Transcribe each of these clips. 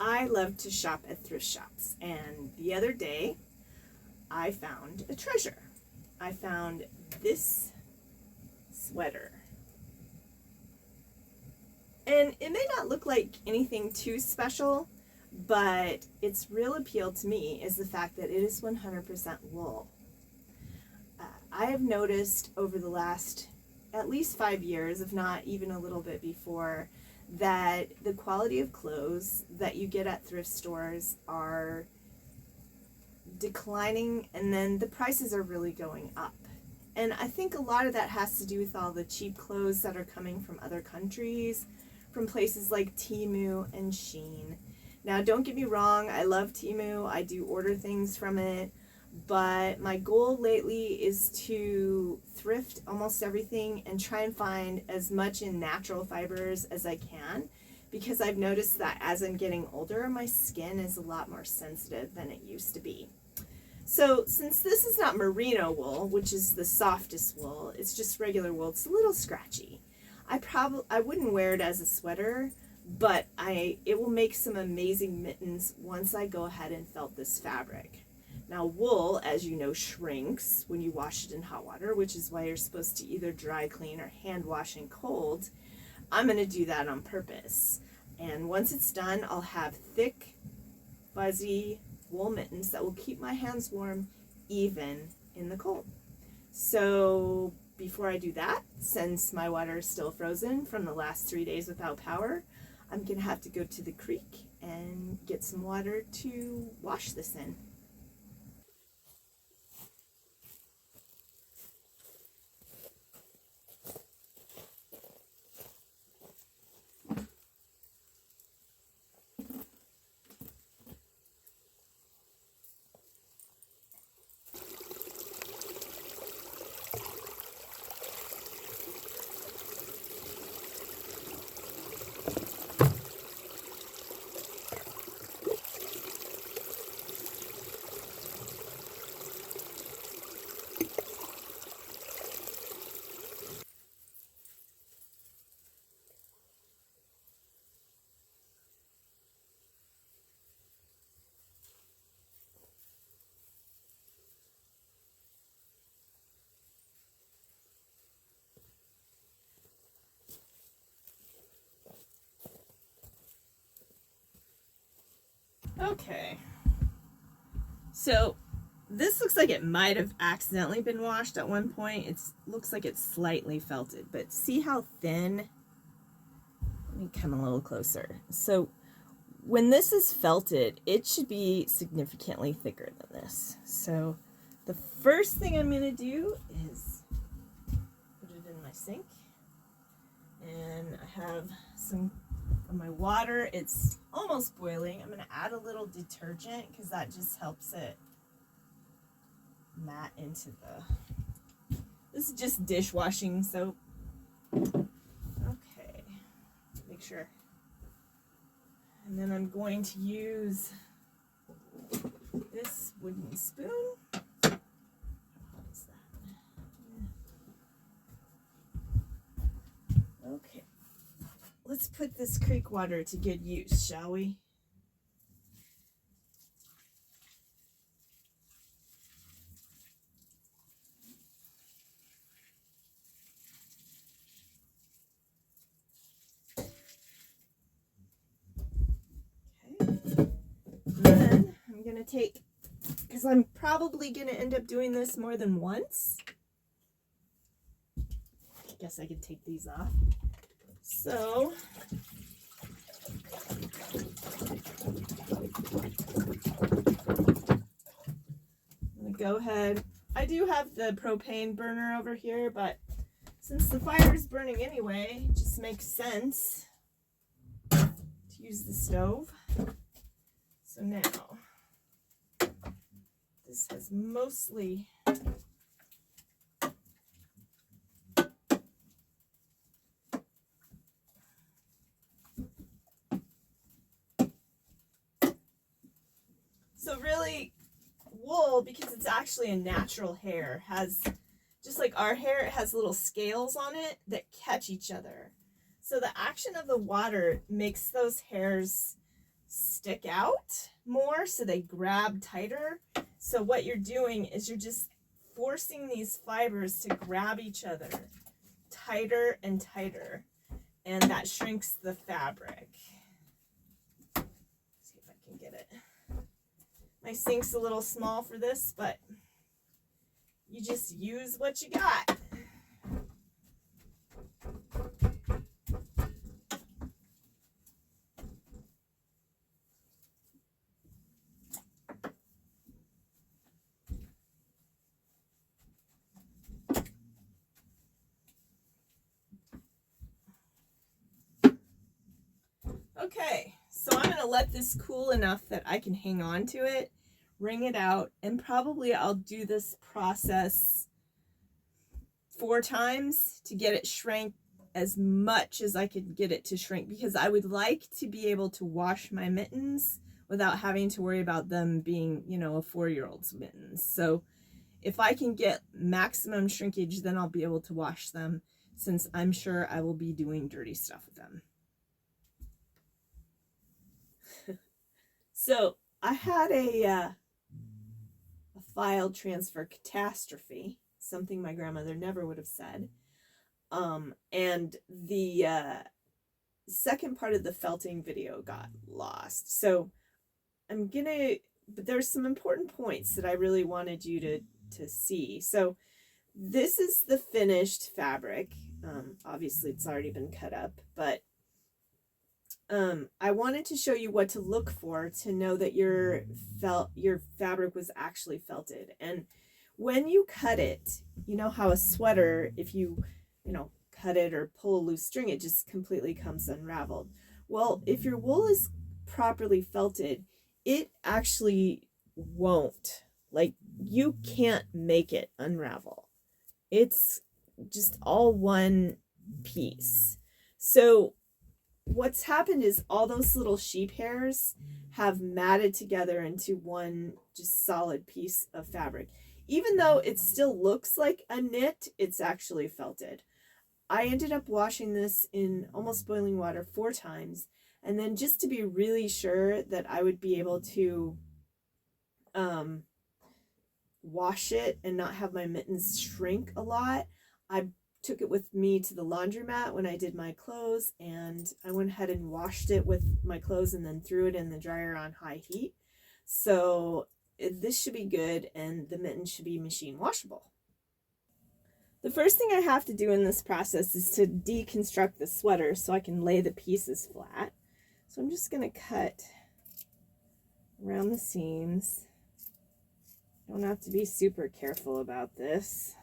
I love to shop at thrift shops, and the other day I found a treasure. I found this sweater. And it may not look like anything too special, but its real appeal to me is the fact that it is 100% wool. I have noticed over the last at least 5 years, if not even a little bit before, that the quality of clothes that you get at thrift stores are declining, and then the prices are really going up. And I think a lot of that has to do with all the cheap clothes that are coming from other countries, from places like Temu and Shein. Now, don't get me wrong, I love Temu. I do order things from it. But my goal lately is to thrift almost everything and try and find as much in natural fibers as I can, because I've noticed that as I'm getting older, my skin is a lot more sensitive than it used to be. So since this is not merino wool, which is the softest wool, it's just regular wool, it's a little scratchy. I wouldn't wear it as a sweater, but it will make some amazing mittens once I go ahead and felt this fabric. Now, wool, as you know, shrinks when you wash it in hot water, which is why you're supposed to either dry clean or hand wash in cold. I'm going to do that on purpose. And once it's done, I'll have thick, fuzzy wool mittens that will keep my hands warm even in the cold. So before I do that, since my water is still frozen from the last 3 days without power, I'm going to have to go to the creek and get some water to wash this in. Okay, so this looks like it might have accidentally been washed at one point. It looks like it's slightly felted, but see how thin? Let me come a little closer. So when this is felted, it should be significantly thicker than this. So the first thing I'm going to do is put it in my sink, and I have some of my water. It's almost boiling. I'm going to add a little detergent because that just helps it mat into the... This is just dishwashing soap. Okay, make sure. And then I'm going to use this wooden spoon. How hot is that? Okay. Let's put this creek water to good use, shall we? Then I'm going to take, because I'm probably going to end up doing this more than once. I guess I could take these off. So, I'm going to go ahead. I do have the propane burner over here, but since the fire is burning anyway, it just makes sense to use the stove. So now, this has mostly so really wool, because it's actually a natural hair, has just like our hair, it has little scales on it that catch each other. So the action of the water makes those hairs stick out more, so they grab tighter. So what you're doing is you're just forcing these fibers to grab each other tighter and tighter, and that shrinks the fabric. Let's see if I can get it. My sink's a little small for this, but you just use what you got. Okay, so I'm going to let this cool enough that I can hang on to it, wring it out, and probably I'll do this process 4 times to get it shrank as much as I could get it to shrink, because I would like to be able to wash my mittens without having to worry about them being, you know, a 4-year-old's mittens. So if I can get maximum shrinkage, then I'll be able to wash them, since I'm sure I will be doing dirty stuff with them. So I had a file transfer catastrophe, something my grandmother never would have said. And the second part of the felting video got lost. So but there's some important points that I really wanted you to see. So this is the finished fabric. Obviously it's already been cut up, but I wanted to show you what to look for to know that your fabric was actually felted. And when you cut it, you know how a sweater, if you cut it or pull a loose string, it just completely comes unraveled. Well, if your wool is properly felted, it actually won't. Like, you can't make it unravel. It's just all one piece. So what's happened is all those little sheep hairs have matted together into one just solid piece of fabric. Even though it still looks like a knit, it's actually felted. I ended up washing this in almost boiling water 4 times, and then just to be really sure that I would be able to wash it and not have my mittens shrink a lot, I took it with me to the laundromat when I did my clothes, and I went ahead and washed it with my clothes and then threw it in the dryer on high heat. So this should be good, and the mitten should be machine washable. The first thing I have to do in this process is to deconstruct the sweater so I can lay the pieces flat. So I'm just going to cut around the seams. Don't have to be super careful about this.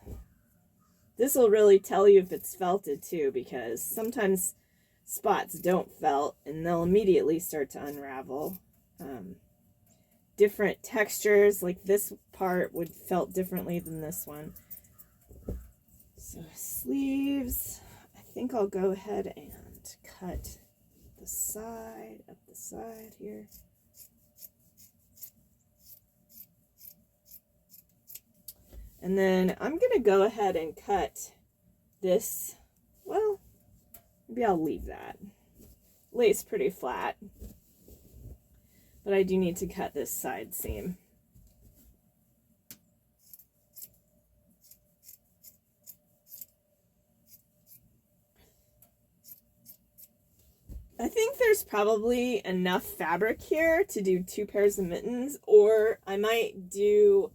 This will really tell you if it's felted too, because sometimes spots don't felt and they'll immediately start to unravel. Different textures, like this part would felt differently than this one. So sleeves, I think I'll go ahead and cut the side, up the side here. And then I'm going to go ahead and cut this. Well, maybe I'll leave that. Lays pretty flat. But I do need to cut this side seam. I think there's probably enough fabric here to do 2 pairs of mittens, or I might do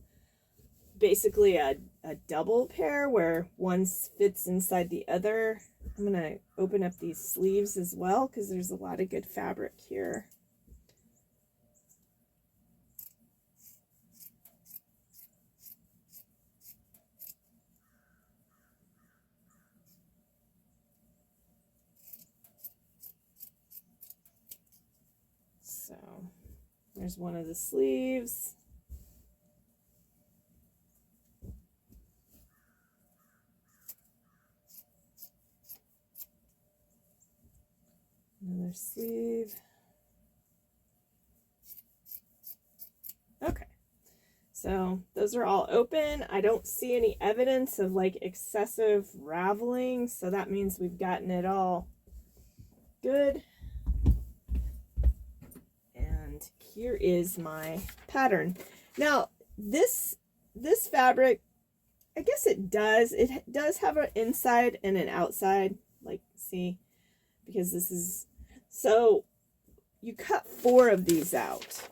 basically a double pair where one fits inside the other. I'm going to open up these sleeves as well because there's a lot of good fabric here. So there's one of the sleeves. Another sleeve. Okay, So those are all open. I don't see any evidence of like excessive raveling, so that means we've gotten it all good. And here is my pattern. Now this fabric, I guess it does have an inside and an outside, like, see, because this is, so you cut 4 of these out,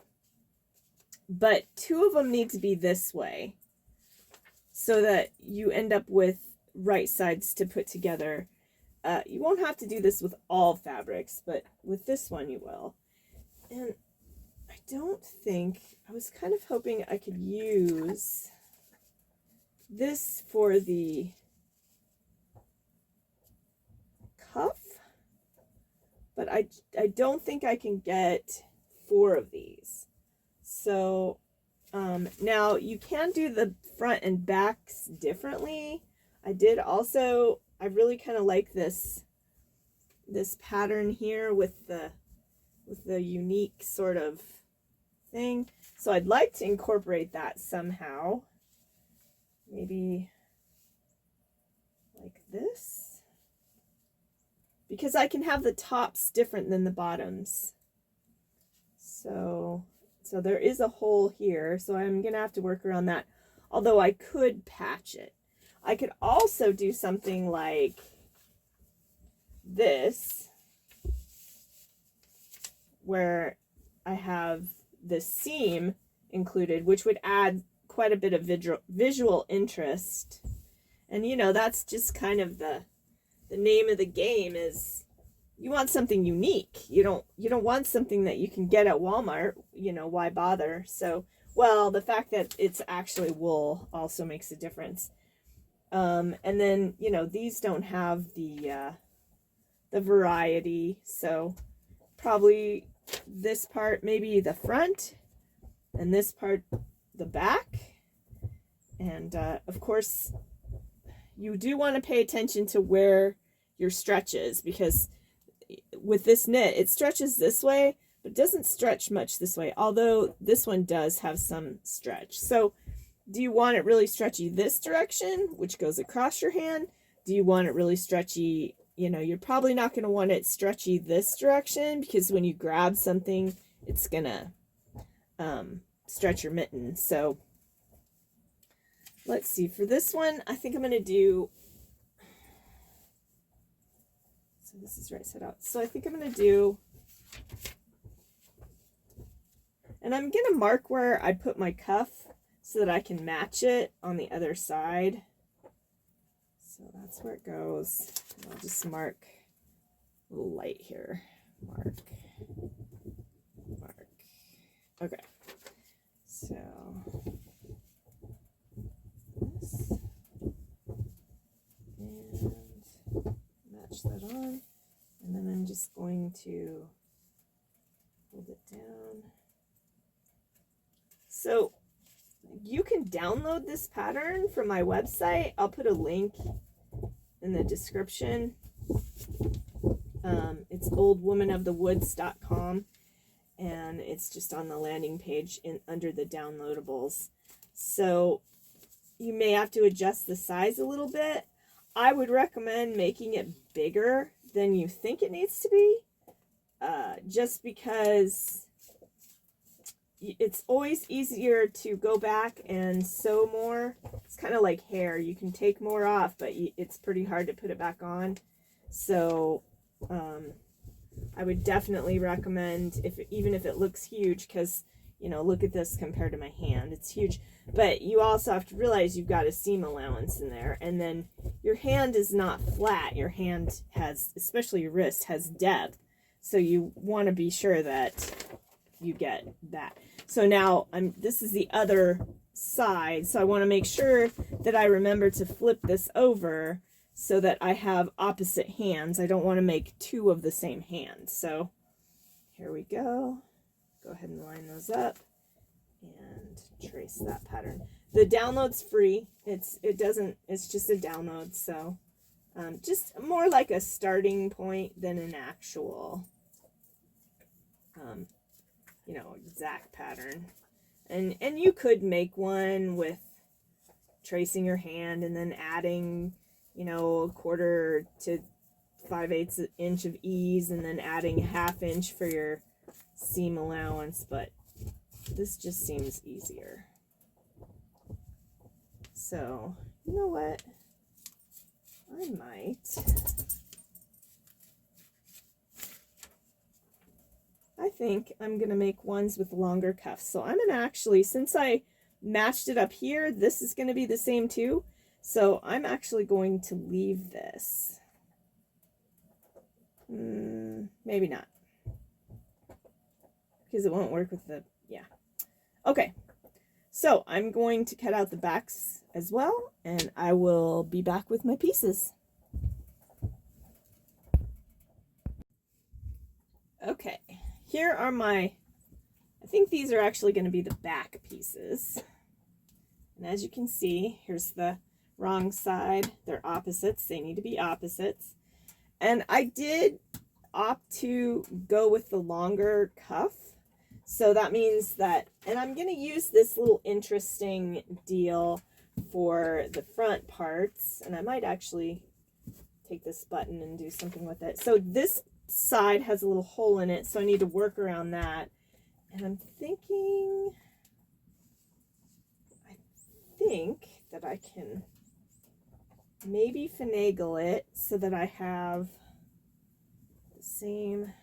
but 2 of them need to be this way so that you end up with right sides to put together. You won't have to do this with all fabrics, but with this one you will. And I don't think, I was kind of hoping I could use this for the cuff, but I don't think I can get 4 of these. So now you can do the front and backs differently. I really kind of like this pattern here with the unique sort of thing. So I'd like to incorporate that somehow. Maybe like this, because I can have the tops different than the bottoms. So there is a hole here, so I'm gonna have to work around that, although I could patch it. I could also do something like this, where I have the seam included, which would add quite a bit of visual interest. And you know, that's just kind of the name of the game, is you want something unique. You don't want something that you can get at Walmart. You know, why bother? So, well, the fact that it's actually wool also makes a difference. And then, you know, these don't have the variety, so probably this part maybe the front, and this part the back. And of course you do want to pay attention to where your stretch is, because with this knit it stretches this way but it doesn't stretch much this way, although this one does have some stretch. So do you want it really stretchy this direction, which goes across your hand? Do you want it really stretchy, you know, you're probably not going to want it stretchy this direction, because when you grab something it's gonna stretch your mitten. So let's see, for this one I think I'm gonna do, so this is right side out, so I think I'm gonna do, and I'm gonna mark where I put my cuff so that I can match it on the other side. So that's where it goes. And I'll just mark a little light here. Mark. Okay. So this, and match that on, and then I'm just going to hold it down. So you can download this pattern from my website. I'll put a link in the description. It's oldwomanofthewoods.com, and it's just on the landing page under the downloadables. So you may have to adjust the size a little bit. I would recommend making it bigger than you think it needs to be, just because it's always easier to go back and sew more. It's kind of like hair. You can take more off, but it's pretty hard to put it back on. So I would definitely recommend, even if it looks huge, because, you know, look at this compared to my hand. It's huge. But you also have to realize you've got a seam allowance in there. And then your hand is not flat. Your hand has, especially your wrist, has depth. So you want to be sure that you get that. So now this is the other side. So I want to make sure that I remember to flip this over so that I have opposite hands. I don't want to make 2 of the same hand. So here we go. Go ahead and line those up and trace that pattern. The download's free. It's just a download. So just more like a starting point than an actual, you know, exact pattern. And you could make one with tracing your hand and then adding, you know, a 1/4 to 5/8 inch of ease and then adding a 1/2 inch for your seam allowance, but this just seems easier. So, you know what? I think I'm going to make ones with longer cuffs. So I'm going to actually, since I matched it up here, this is going to be the same too. So I'm actually going to leave this. Maybe not. Because it won't work with the, yeah. Okay. So I'm going to cut out the backs as well, and I will be back with my pieces. Okay, here are my, I think these are actually going to be the back pieces. And as you can see, here's the wrong side. They're opposites. They need to be opposites. And I did opt to go with the longer cuff. So that means that, and I'm going to use this little interesting deal for the front parts. And I might actually take this button and do something with it. So this side has a little hole in it, so I need to work around that. And I'm thinking, I think that I can maybe finagle it so that I have the same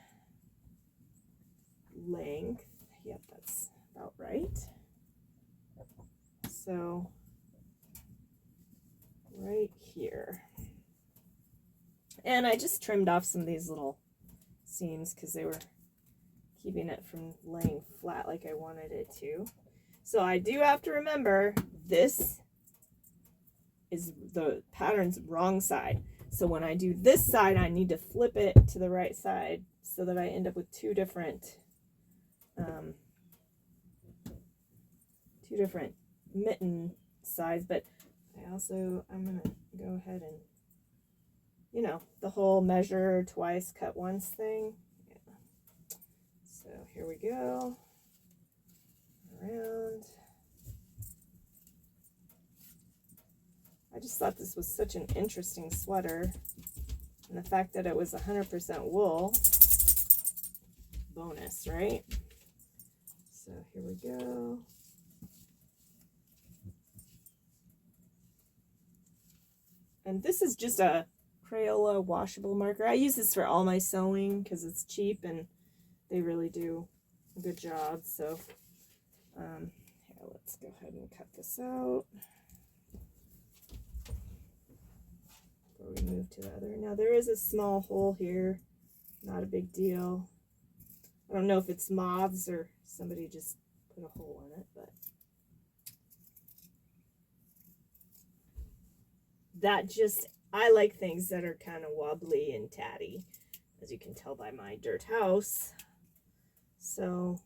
length. Yep, that's about right. So right here. And I just trimmed off some of these little seams because they were keeping it from laying flat like I wanted it to. So I do have to remember this is the pattern's wrong side. So when I do this side, I need to flip it to the right side so that I end up with two different mitten sides. But I'm gonna go ahead and, you know, the whole measure twice, cut once thing. Yeah. So here we go. Around. I just thought this was such an interesting sweater. And the fact that it was 100% wool. Bonus, right? So here we go. And this is just a Crayola washable marker. I use this for all my sewing because it's cheap and they really do a good job. So here, let's go ahead and cut this out before we move to the other. Now there is a small hole here, not a big deal. I don't know if it's moths or somebody just put a hole in it, but that just, I like things that are kind of wobbly and tatty, as you can tell by my dirt house. So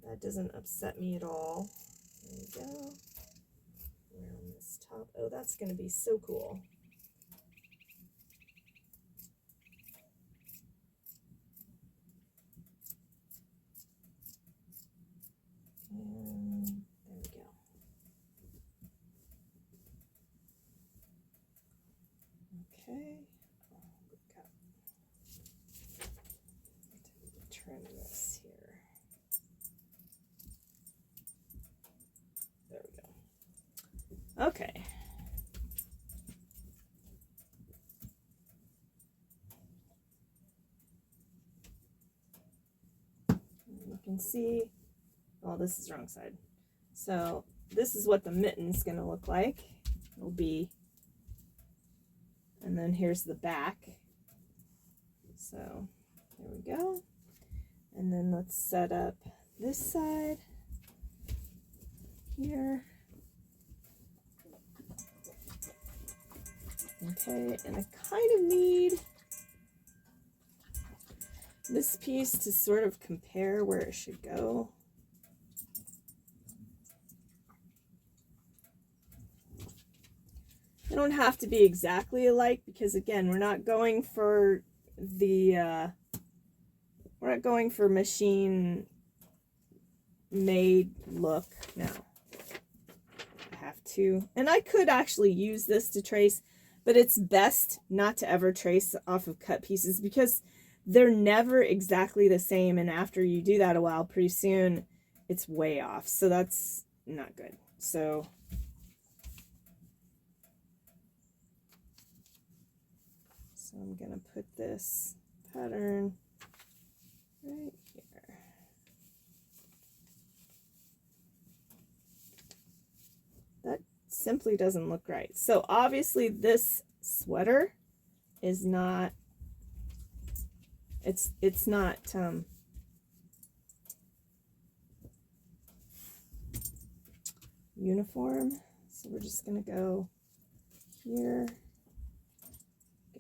that doesn't upset me at all. There we go. Around this top. Oh, that's going to be so cool. And there we go. Okay. Trim this here. There we go. Okay. You can see, oh, this is the wrong side. So this is what the mitten's going to look like. It'll be, and then here's the back. So there we go. And then let's set up this side here. Okay, and I kind of need this piece to sort of compare where it should go. They don't have to be exactly alike because, again, we're not going for the we're not going for machine made look. Now I have to, and I could actually use this to trace, but it's best not to ever trace off of cut pieces because they're never exactly the same, and after you do that a while, pretty soon it's way off, so that's not good. So I'm gonna put this pattern right here. That simply doesn't look right. So obviously this sweater is not, it's not uniform. So we're just gonna go here.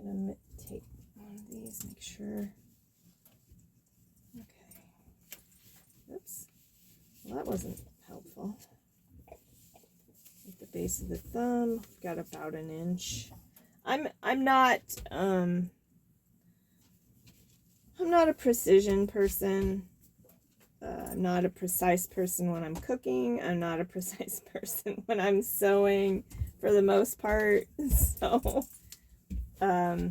Gonna take one of these, make sure. Okay. Oops. Well, that wasn't helpful. At the base of the thumb, got about an inch. I'm not a precision person. I'm not a precise person when I'm cooking. I'm not a precise person when I'm sewing, for the most part. So, yeah.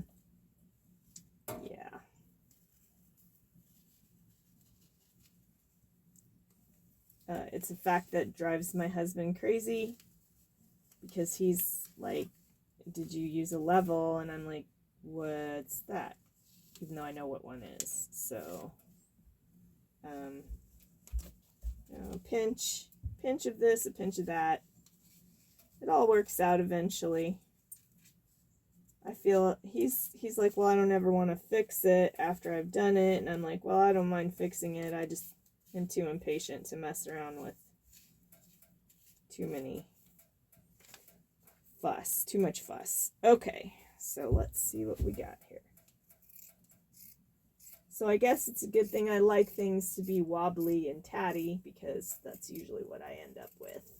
It's a fact that drives my husband crazy because he's like, "Did you use a level?" And I'm like, "What's that?" Even though I know what one is. So, you know, pinch of this, a pinch of that. It all works out eventually. I feel he's like, "Well, I don't ever want to fix it after I've done it." And I'm like, "Well, I don't mind fixing it. I just am too impatient to mess around with too much fuss." Okay, so let's see what we got here. So I guess it's a good thing I like things to be wobbly and tatty, because that's usually what I end up with.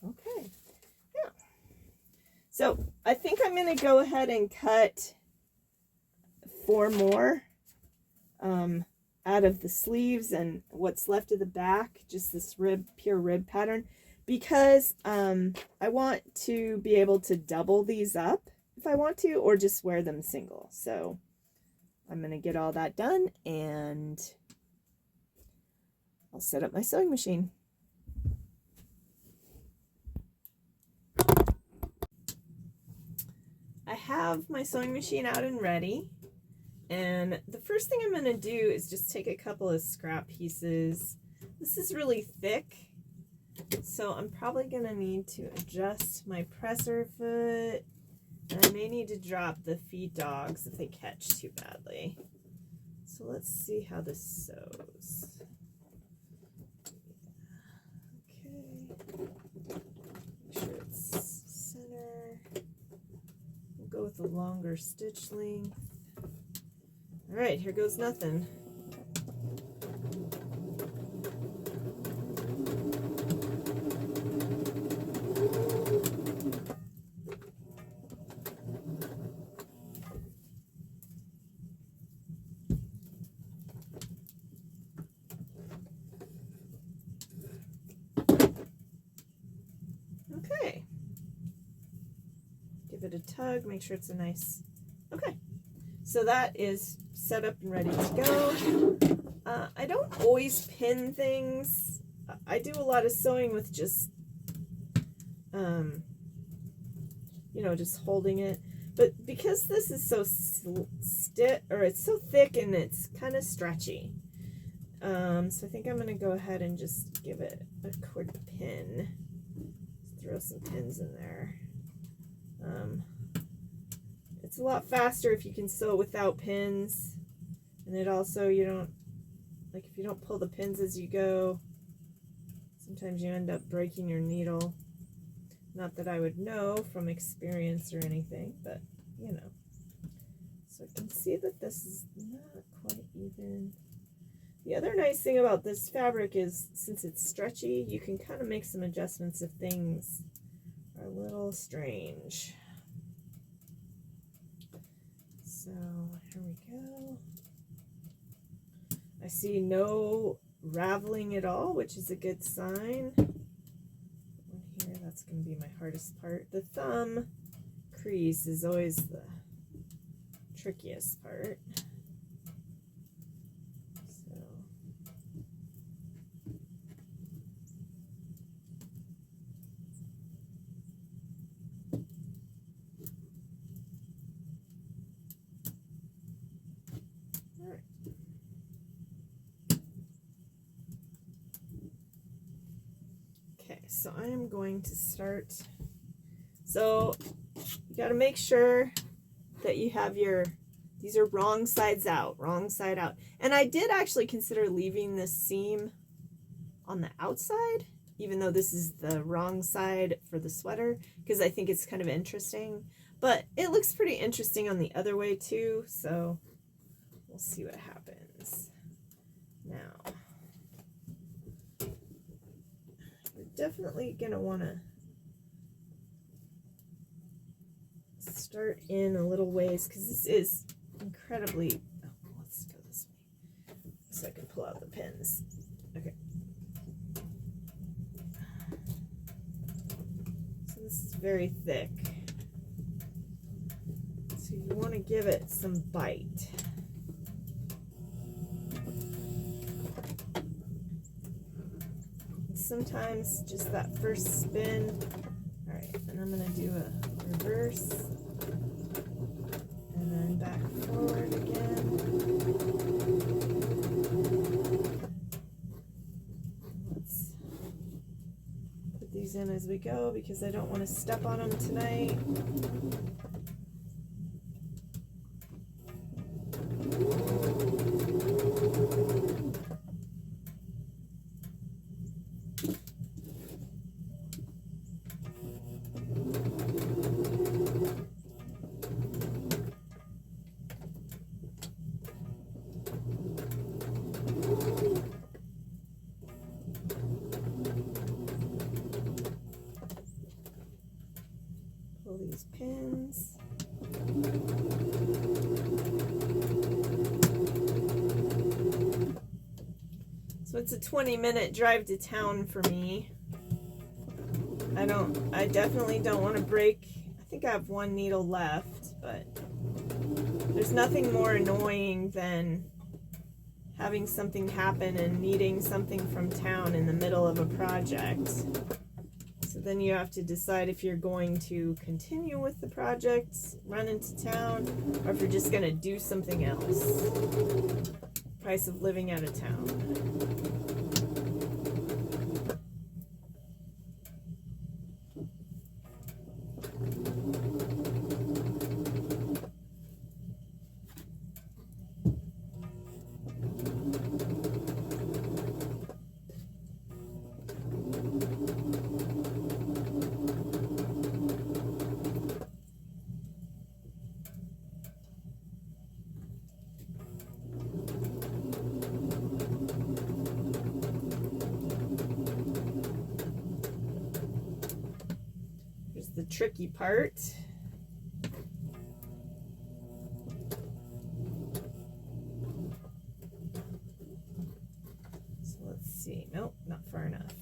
Okay, yeah. So I think I'm going to go ahead and cut 4 more out of the sleeves and what's left of the back, just this pure rib pattern, because I want to be able to double these up if I want to, or just wear them single. So I'm going to get all that done and I'll set up my sewing machine. I have my sewing machine out and ready, and the first thing I'm going to do is just take a couple of scrap pieces. This is really thick, so I'm probably going to need to adjust my presser foot, and I may need to drop the feed dogs if they catch too badly. So let's see how this sews. Okay, make sure it's center. We'll go with the longer stitch length. All right, here goes nothing. Okay. Give it a tug, make sure it's a nice, okay. So that is set up and ready to go. I don't always pin things. I do a lot of sewing with just, you know, just holding it. But because this is so it's so thick and it's kind of stretchy, so I think I'm going to go ahead and just give it a quick pin. Throw some pins in there. It's a lot faster if you can sew without pins, and it also, you don't, like, if you don't pull the pins as you go, sometimes you end up breaking your needle. Not that I would know from experience or anything, but you know. So I can see that this is not quite even. The other nice thing about this fabric is, since it's stretchy, you can kind of make some adjustments if things are a little strange. So here we go. I see no raveling at all, which is a good sign. Here, that's going to be my hardest part. The thumb crease is always the trickiest part. So all right. Okay, so I am going to start. So you got to make sure that you have your, these are wrong sides out, wrong side out. And I did actually consider leaving this seam on the outside, even though this is the wrong side for the sweater, because I think it's kind of interesting. But it looks pretty interesting on the other way too, so we'll see what happens. Now, we're definitely going to want to start in a little ways, because this is incredibly, oh, let's go this way so I can pull out the pins. Okay. So this is very thick. So you want to give it some bite. And sometimes just that first spin. All right, and I'm going to do a reverse. And then back forward again. Let's put these in as we go because I don't want to step on them tonight. Pull these pins. So it's a 20-minute drive to town for me. I definitely don't want to break. I think I have one needle left, but there's nothing more annoying than having something happen and needing something from town in the middle of a project. So then you have to decide if you're going to continue with the project, run into town, or if you're just going to do something else. Price of living out of town. The tricky part. So let's see. Nope, not far enough.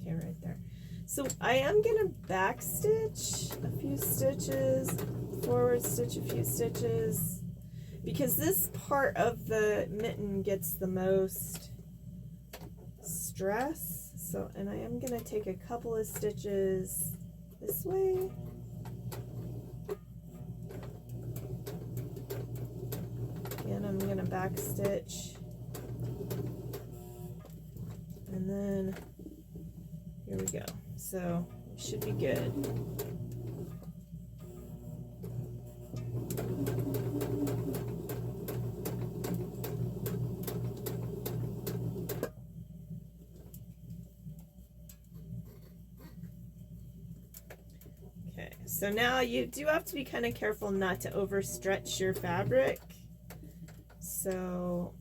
Okay, right there. So I am gonna back stitch a few stitches, forward stitch a few stitches, because this part of the mitten gets the most stress. So, and I am going to take a couple of stitches this way. And I'm going to back stitch. And then here we go. So it should be good. so now you do have to be kind of careful not to overstretch your fabric. So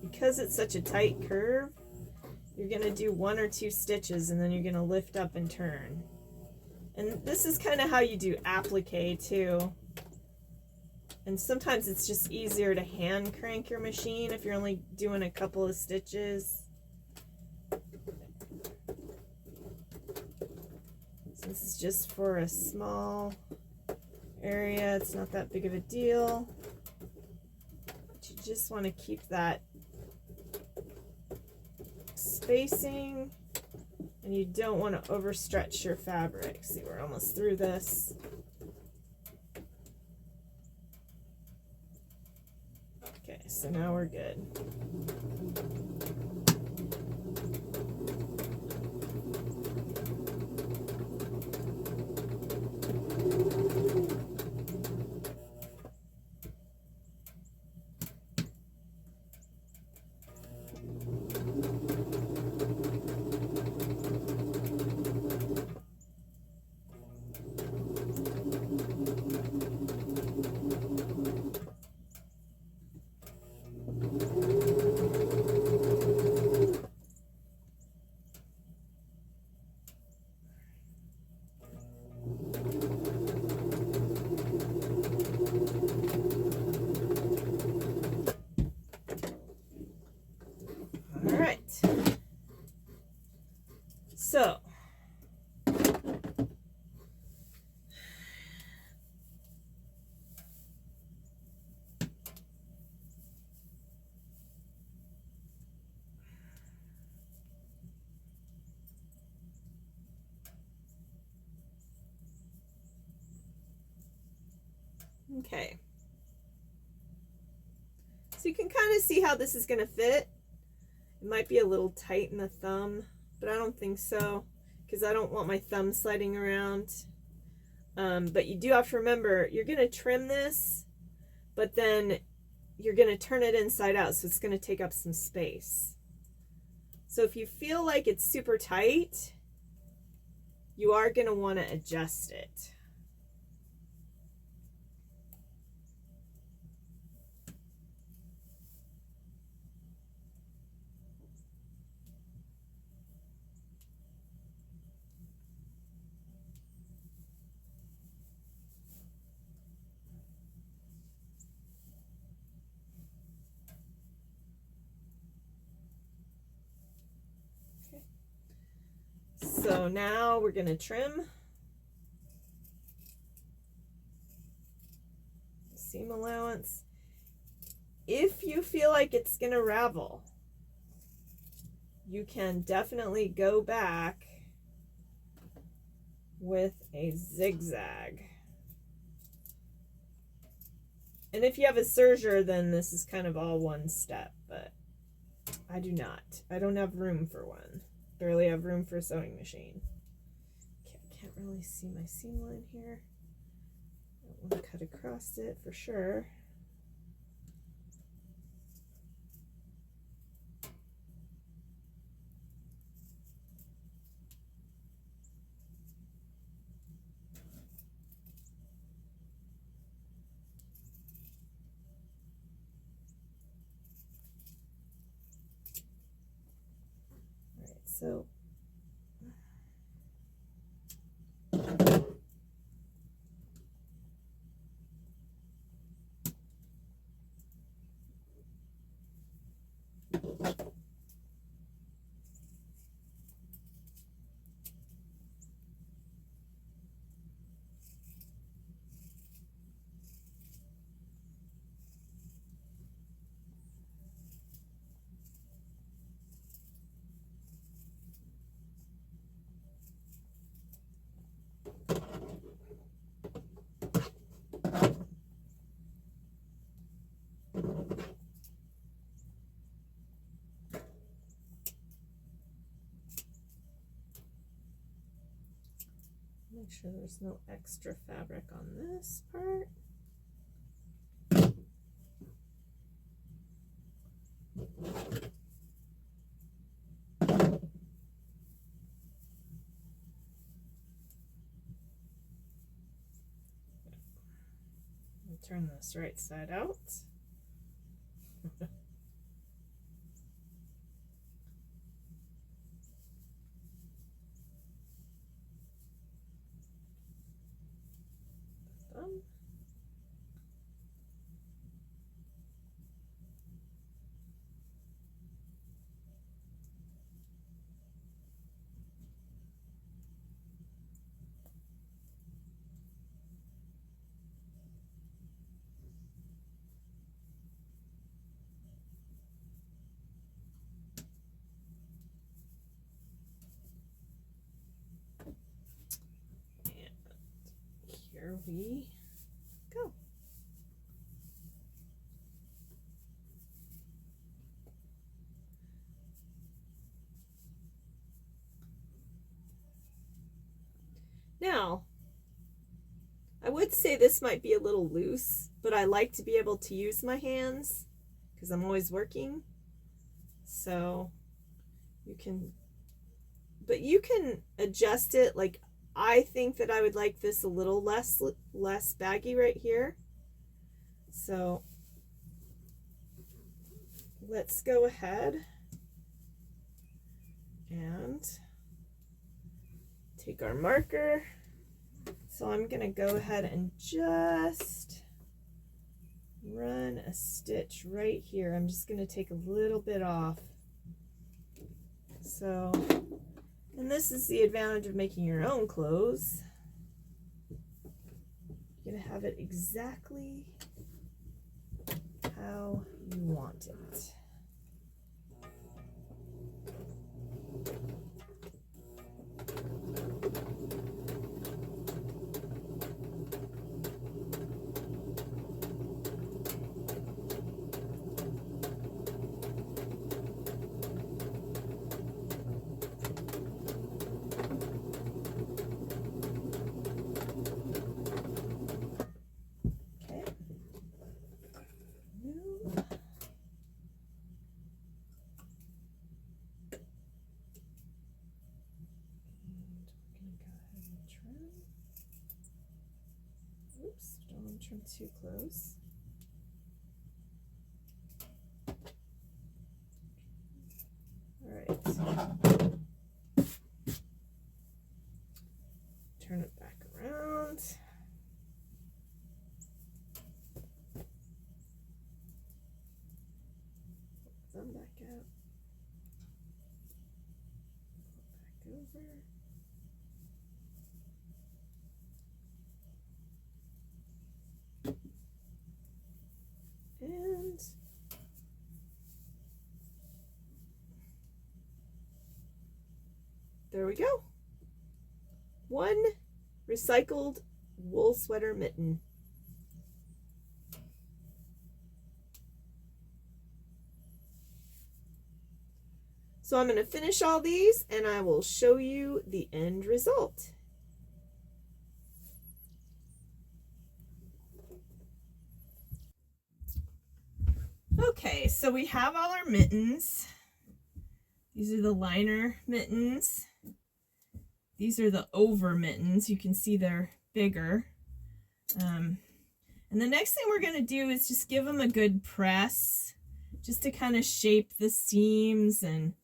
because it's such a tight curve, you're going to do 1 or 2 stitches and then you're going to lift up and turn. And this is kind of how you do applique too. And sometimes it's just easier to hand crank your machine if you're only doing a couple of stitches. So this is just for a small area. It's not that big of a deal. But you just want to keep that spacing, and you don't want to overstretch your fabric. See, we're almost through this. Okay, so now we're good. So, okay. So you can kind of see how this is going to fit. It might be a little tight in the thumb, but I don't think so, because I don't want my thumb sliding around. But you do have to remember, you're going to trim this, but then you're going to turn it inside out, so it's going to take up some space. So if you feel like it's super tight, you are going to want to adjust it. So now we're going to trim. Seam allowance. If you feel like it's going to ravel, you can definitely go back with a zigzag. And if you have a serger, then this is kind of all one step, but I do not. I don't have room for one. Barely have room for a sewing machine. Okay, I can't really see my seam line here. I don't want to cut across it for sure. So make sure there's no extra fabric on this part. turn this right side out. Thumb. Here we go. Now, I would say this might be a little loose, but I like to be able to use my hands because I'm always working. So you can, but you can adjust it. Like, I think that I would like this a little less baggy right here. So let's go ahead and take our marker. So I'm gonna go ahead and just run a stitch right here. I'm just gonna take a little bit off. So, and this is the advantage of making your own clothes. You're gonna have it exactly how you want it. Oops, don't want to trim too close. All right. Turn it back around. Thumb back out. Back over. And there we go. One recycled wool sweater mitten. So I'm going to finish all these and I will show you the end result. Okay, so we have all our mittens. These are the liner mittens. These are the over mittens. You can see they're bigger. And the next thing we're going to do is just give them a good press, just to kind of shape the seams and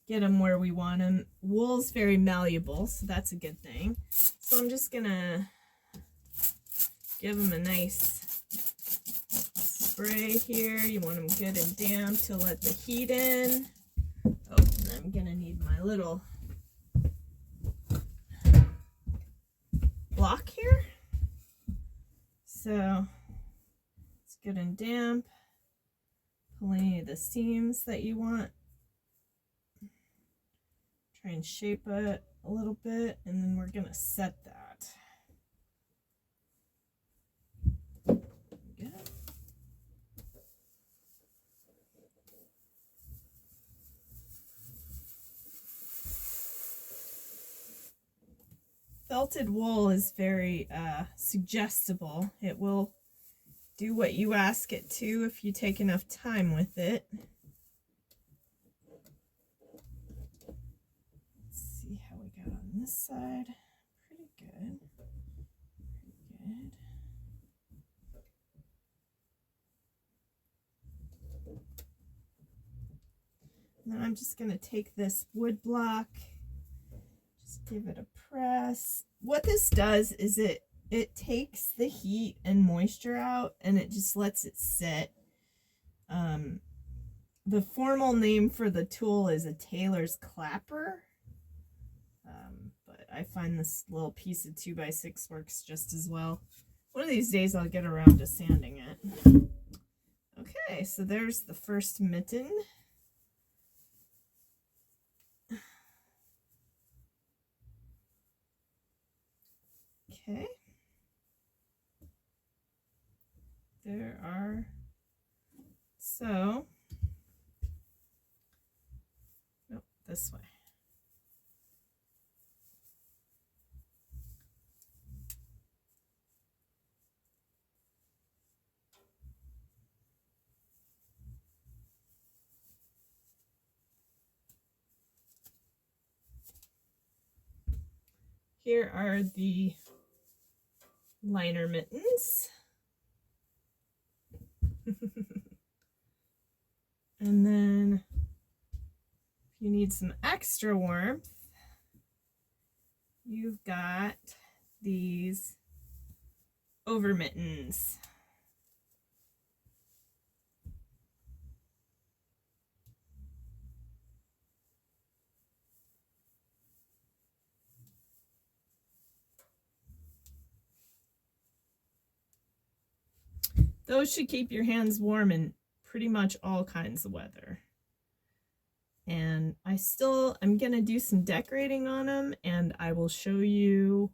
get them where we want them. Wool's very malleable, so that's a good thing. So I'm just going to give them a nice spray here. You want them good and damp to let the heat in. Oh, and I'm gonna need my little block here. So it's good and damp. Pull any of the seams that you want. Try and shape it a little bit, and then we're gonna set that. Felted wool is very suggestible. It will do what you ask it to if you take enough time with it. Let's see how we got on this side. Pretty good. Pretty good. Now I'm just going to take this wood block, just give it a press. What this does is it takes the heat and moisture out and it just lets it sit. The formal name for the tool is a tailor's clapper, but I find this little piece of 2x6 works just as well. One of these days I'll get around to sanding it. Okay, so there's the first mitten. Okay. There are, so, nope, this way. Here are the liner mittens. And then if you need some extra warmth, you've got these over mittens. Those should keep your hands warm in pretty much all kinds of weather. And I'm going to do some decorating on them, and I will show you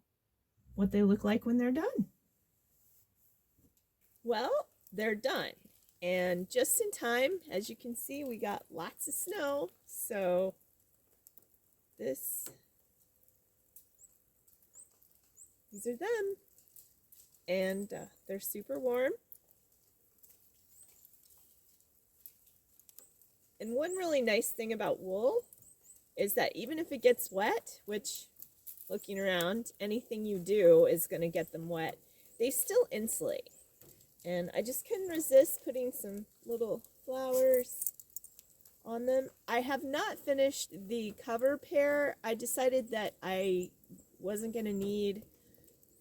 what they look like when they're done. Well, they're done. And just in time, as you can see, we got lots of snow. So these are them. And they're super warm. And one really nice thing about wool is that even if it gets wet, which looking around, anything you do is going to get them wet, they still insulate. And I just couldn't resist putting some little flowers on them. I have not finished the cover pair. I decided that I wasn't going to need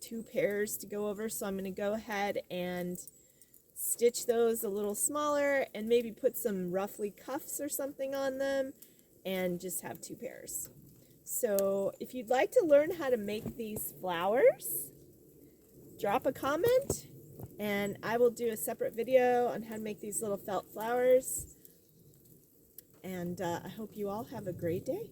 2 pairs to go over, so I'm going to go ahead and stitch those a little smaller and maybe put some roughly cuffs or something on them and just have 2 pairs. So if you'd like to learn how to make these flowers, drop a comment and I will do a separate video on how to make these little felt flowers. And I hope you all have a great day.